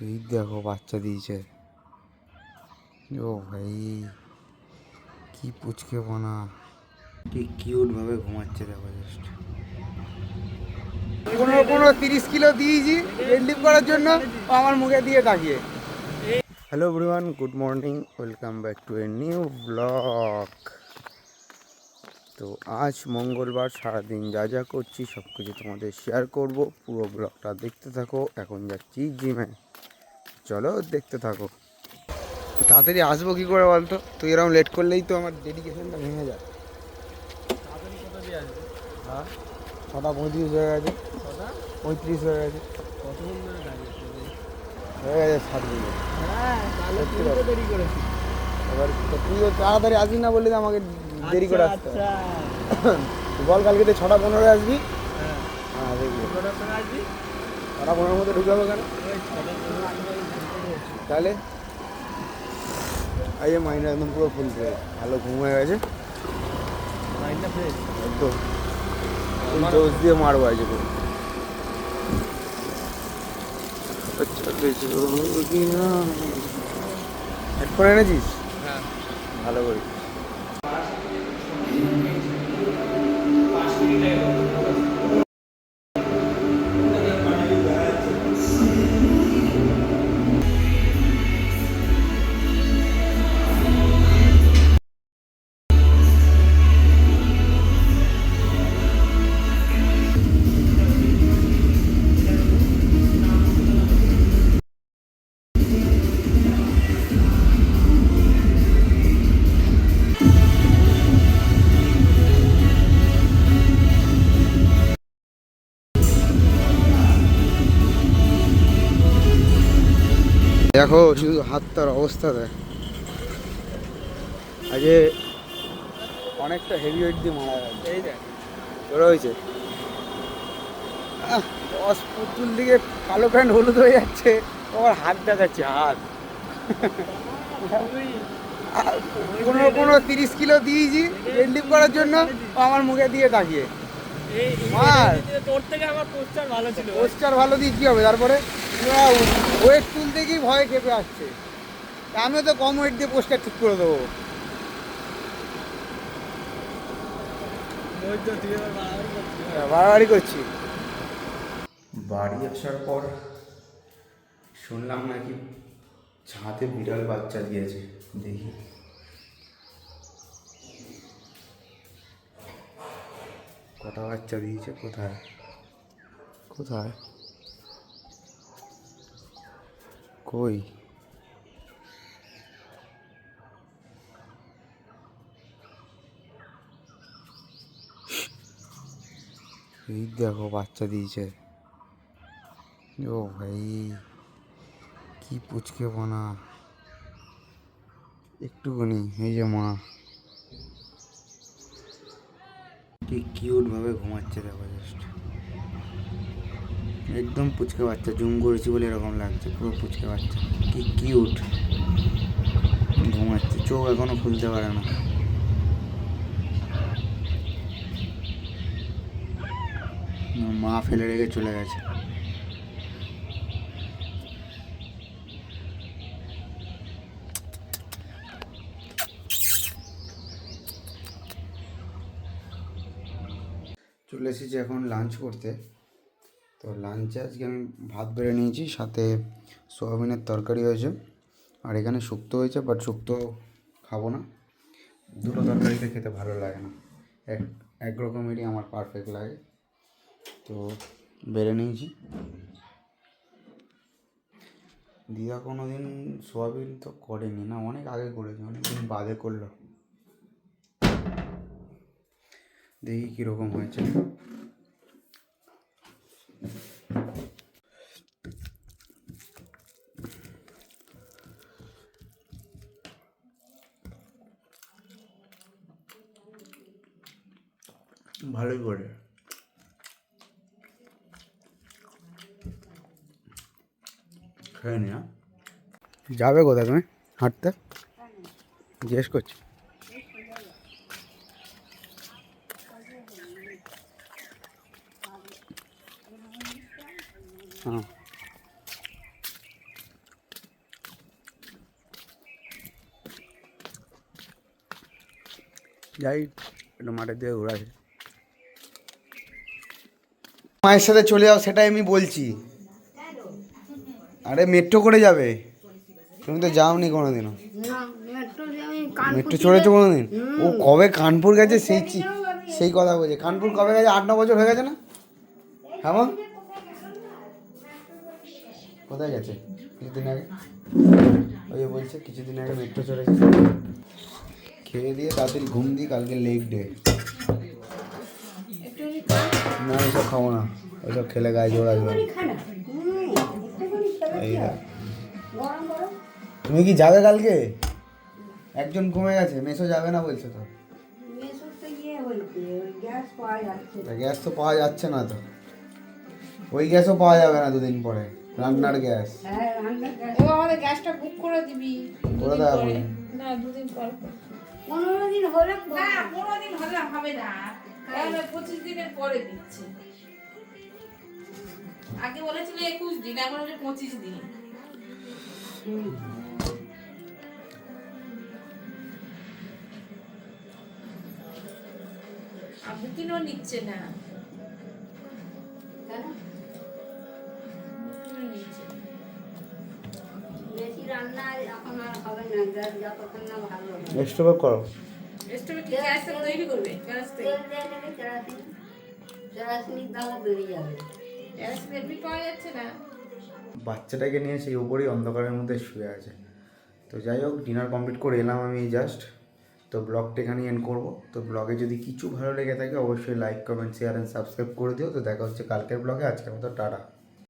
এই দেখো বাচ্চা দিয়েছে। ও ভাই কি পুচকে বানা, কি কিউট ভাবে ঘুমাচ্ছে দেখো। জাস্ট 15-30 কিলো দিয়েছি ডেডলিফট করার জন্য, আমার মুখে দিয়ে তাকিয়ে। Hello everyone, good morning, welcome back to a new blog. তো আজ মঙ্গলবার, সারাদিন যা যা করছি সব কিছু তোমাদের শেয়ার করব। পুরো ব্লগটা দেখতে থাকো। এখন যাচ্ছি জিমে, চলো দেখতে থাকো। তাড়াতাড়ি আসবো কী করে বলতো? তুই এরকম লেট করলেই তো আমার ডেডিকেশনটা ভেঙে যায়। হ্যাঁ, 6:35 হয়ে গেছে, 35 হয়ে গেছে, হয়ে গেছে 7 মিনিট। এবার তুইও তাড়াতাড়ি আসবি না বললি তো আমাকে দেরি করে আসতে হবে। বল কালকে 6:15 আসবি। হ্যাঁ দেখবি 6:15 মধ্যে ঢুকে যাবো কেন তাহলে? এই মাইন্ড একদম পুরো ফুল ফ্রেশ, ভালো ঘুম হয়ে গেছে একদম, জোশ দিয়ে মারবো আজকে পুরো। হেডফোন এনেছিস? হ্যাঁ, ভালো করি। দেখো শুধু হাতটার অবস্থা দেখ, আজকে অনেকটা হেভি ওয়েট দিয়ে মারা গেছে। এই দেখ তোরা হয়েছে 10 পুতুল দিকে কালো প্যান্ট হলুদ হয়ে যাচ্ছে, তোমার হাত দেখাচ্ছে হাত। 15-30 কিলো দিয়েছি ডেডলিফট করার জন্য, আমার মুখে দিয়ে তাকিয়ে। তোর থেকে আমার পোস্টার ভালো ছিল। পোস্টার ভালো দিয়ে কী হবে? তারপরে ওয়েট তুলতে গিয়ে ভয়ে খেপে আসছে। আমিও তো কম ওয়েট দিয়ে পোস্টার ঠিক করে দেবো। বাড়াবাড়ি করছি। বাড়ি আসার পর শুনলাম নাকি ছাদে বিড়াল বাচ্চা দিয়েছে। দেখি কটা বাচ্চা দিয়েছে, কোথায় কোথায় কই? এই দেখো বাচ্চা দিয়েছে। ও ভাই কি পুচকে বানা, একটুখানি। এই যে মা, কি কিউট ভাবে ঘুমাচ্ছে দেখো। জাস্ট একদম পুচকে বাচ্চা, জুম করেছি বলে এরকম লাগছে, পুরো পুচকে বাচ্চা। কি কিউট ঘুমাচ্ছে, চোখ এখনো খুলতে পারে না। মা ফেলে রেখে চলে গেছে। চলে এসেছি এখন লাঞ্চ করতে। তো লাঞ্চে আজকে আমি ভাত বেড়ে নিয়েছি, সাথে সোয়াবিনের তরকারি হয়েছে, আর এখানে শুক্তো হয়েছে। বাট শুক্তো খাবো না, দুটো তরকারিতে খেতে ভালো লাগে না, এক রকমেরই আমার পারফেক্ট লাগে। তো বেড়ে নিয়েছি। দিদা কোনো দিন সোয়াবিন তো করেনি না, অনেক আগে করেছে, অনেক দিন বাদে করলো। দেখি কীরকম হয়েছে। ভালোই করে খেয়ে নি। যাবে কোথায় তুমি হাঁটতে? জিজ্ঞেস করছি। হ্যাঁ যাই একটু মাঠের দিকে ঘোরা। মায়ের সাথে চলে যাও সেটাই আমি বলছি। আরে মেট্রো করে যাবে, তুমি তো যাওনি কোনোদিনও। মেট্রো চড়েছো কোনোদিন? ও কবে কানপুর গেছে সেই কথা বলছে। কানপুর কবে গেছে? 8-9 বছর হয়ে গেছে না? হ্যাঁ মা? কোথায় গেছে কিছুদিন আগে? ওই যে বলছে কিছুদিন আগে মেট্রো চড়েছে। খেয়ে দিয়ে তাড়াতাড়ি ঘুম দিই, কালকে লেগ ডে। না ওইসব খাবো না, ওইসব খেলে গায়ে জোর আসবে। এই তুমি কি যাবে কালকে? একজন ঘুমে গেছে, মেসো যাবে না বলছে তো। গ্যাস তো পাওয়া যাচ্ছে না তো, ওই গ্যাসও পাওয়া যাবে না দুদিন পরে, রান্নার গ্যাস। ও আমাদের গ্যাসটা বুক করে দিবি করে দেওয়া না দুদিন পর 15 দিন হলে না 15 দিন হলে হবে না, কারণ 25 দিনের পরে দিচ্ছে। আগে বলেছিল 21 দিন, এখন হচ্ছে 25 দিন। বুকিংও নিচ্ছে না। বেশি রান্না এখন আর হবে না, যতক্ষণ না ভালো হবে। স্টোভে করো। স্টোভে কি গ্যাস তৈরি করবে? গ্যাস তেল দিয়ে দেবে, কেরাসিনের দামও বেড়ে যাবে। গ্যাস এমনি পাওয়া যাচ্ছে না। বাচ্চাটাকে নিয়ে সেই উপরেই অন্ধকারের মধ্যে শুয়ে আছে। তো যাই হোক, ডিনার কমপ্লিট করে এলাম আমি জাস্ট। তো ব্লগটা এখানেই এন্ড করবো। তো ব্লগে যদি কিছু ভালো লেগে থাকে অবশ্যই like, comment, share and subscribe করে দিও। তো দেখা হচ্ছে কালকের ব্লগে। আজকের মতো টাটা।